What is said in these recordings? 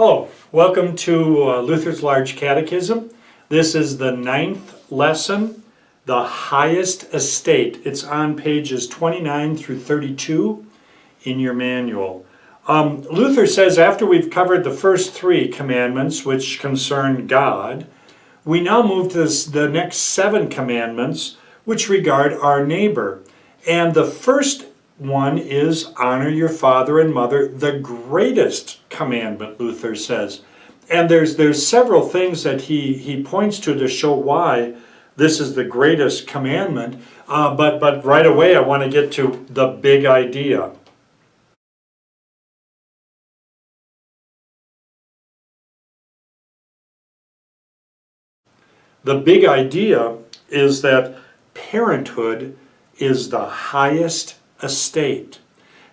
Hello, welcome to Luther's Large Catechism. This is the 9th lesson, the highest estate. It's on pages 29 through 32 in your manual. Luther says after we've covered the first 3 commandments which concern God, we now move to the next 7 commandments which regard our neighbor. And the first one is honor your father and mother, the greatest commandment, Luther says. And there's several things that he points to show why this is the greatest commandment. But right away I want to get to the big idea. The big idea is that parenthood is the highest estate.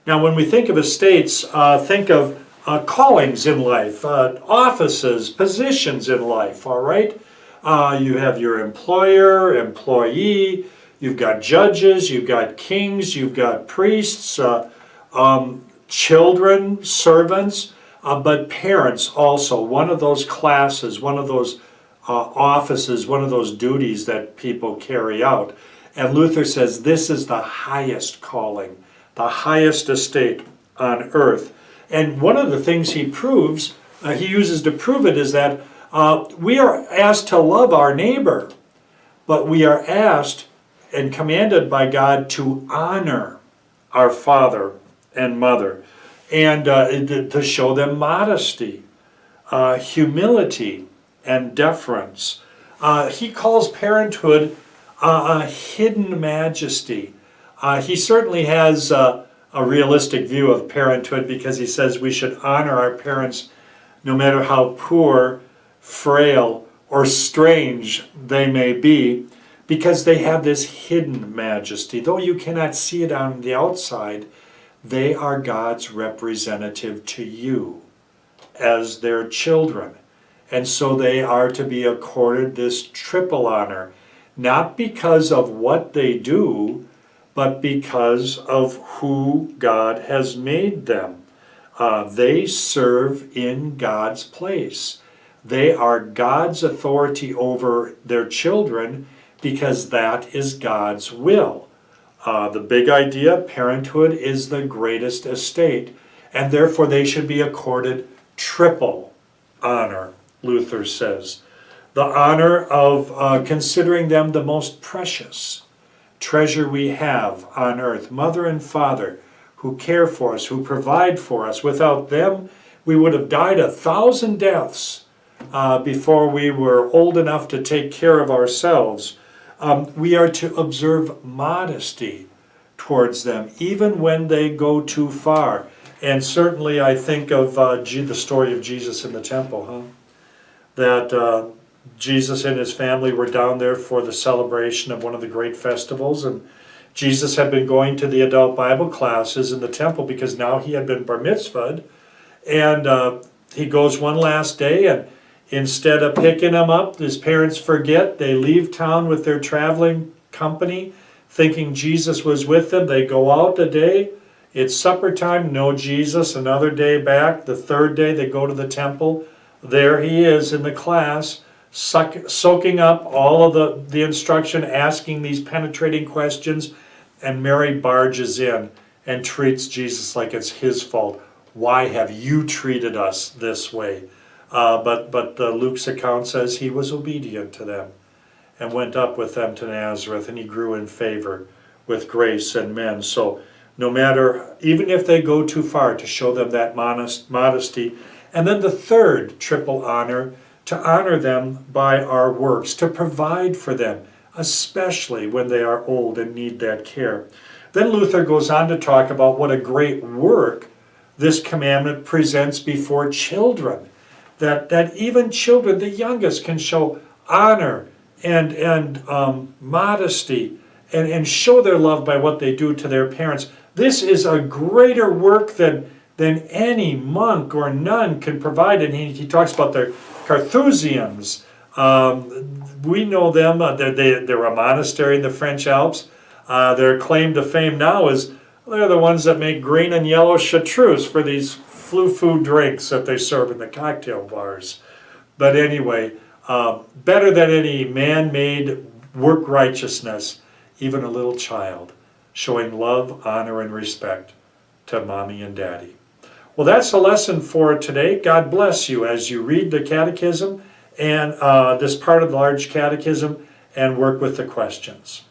Now, when we think of estates, think of callings in life, offices, positions in life, all right? You have your employer, employee, you've got judges, you've got kings, you've got priests, children, servants, but parents also, one of those classes, one of those offices, one of those duties that people carry out. And Luther says this is the highest calling, the highest estate on earth. And one of the things he proves, he uses to prove it, is that we are asked to love our neighbor, but we are asked and commanded by God to honor our father and mother, and to show them modesty, humility, and deference. He calls parenthood a hidden majesty. He certainly has a realistic view of parenthood, because he says we should honor our parents no matter how poor, frail, or strange they may be, because they have this hidden majesty. Though you cannot see it on the outside, they are God's representative to you as their children. And so they are to be accorded this triple honor, not because of what they do, but because of who God has made them. They serve in God's place. They are God's authority over their children, because that is God's will. The big idea, parenthood is the greatest estate, and therefore they should be accorded triple honor, Luther says. The honor of considering them the most precious treasure we have on earth. Mother and father who care for us, who provide for us. Without them, we would have died 1,000 deaths before we were old enough to take care of ourselves. We are to observe modesty towards them, even when they go too far. And certainly I think of the story of Jesus in the temple, that Jesus and his family were down there for the celebration of one of the great festivals, and Jesus had been going to the adult Bible classes in the temple because now he had been bar mitzvahed, and he goes one last day, and instead of picking him up, his parents forget. They leave town with their traveling company thinking Jesus was with them. They go out a day, it's supper time, no Jesus. Another day back, the third day they go to the temple. There he is in the class, soaking up all of the instruction, asking these penetrating questions, and Mary barges in and treats Jesus like it's his fault. Why have you treated us this way? But Luke's account says he was obedient to them and went up with them to Nazareth, and he grew in favor with grace and men. So no matter, even if they go too far, to show them that modesty. And then the third triple honor, to honor them by our works, to provide for them, especially when they are old and need that care. Then Luther goes on to talk about what a great work this commandment presents before children. That even children, the youngest, can show honor and modesty and show their love by what they do to their parents. This is a greater work than any monk or nun can provide. And he talks about the Carthusians. We know them. They're a monastery in the French Alps. Their claim to fame now is they're the ones that make green and yellow chartreuse for these foo drinks that they serve in the cocktail bars. But anyway, better than any man-made work righteousness, even a little child showing love, honor, and respect to mommy and daddy. Well, that's the lesson for today. God bless you as you read the Catechism and this part of the large Catechism and work with the questions.